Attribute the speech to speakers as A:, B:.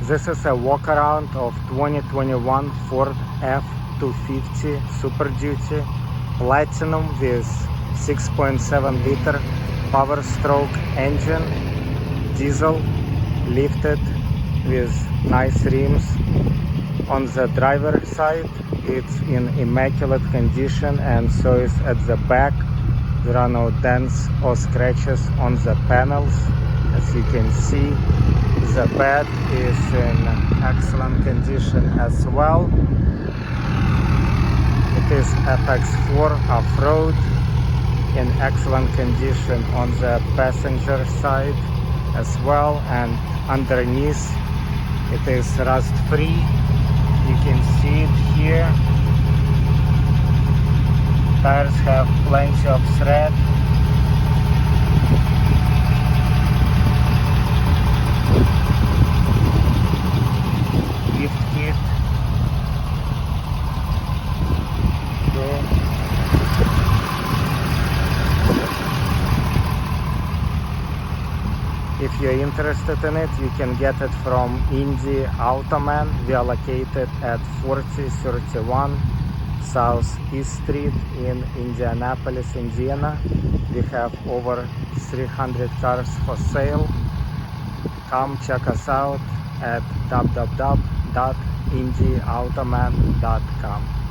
A: This is a walk around of 2021 Ford F-250 Super Duty Platinum with 6.7 liter power stroke engine, diesel, lifted with nice rims. On the driver's side it's in immaculate condition, and so is at the back. There are no dents or scratches on the panels. As you can see, the bed is in excellent condition as well. It is FX4 off-road, in excellent condition on the passenger side as well, and underneath it is rust-free. You can see it here. Tires have plenty of tread. Lift kit. Okay. If you're interested in it, you can get it from Indy Automan. We are located at 4031 South East Street in Indianapolis, Indiana. We have over 300 cars for sale. Come check us out at www.indyautoman.com.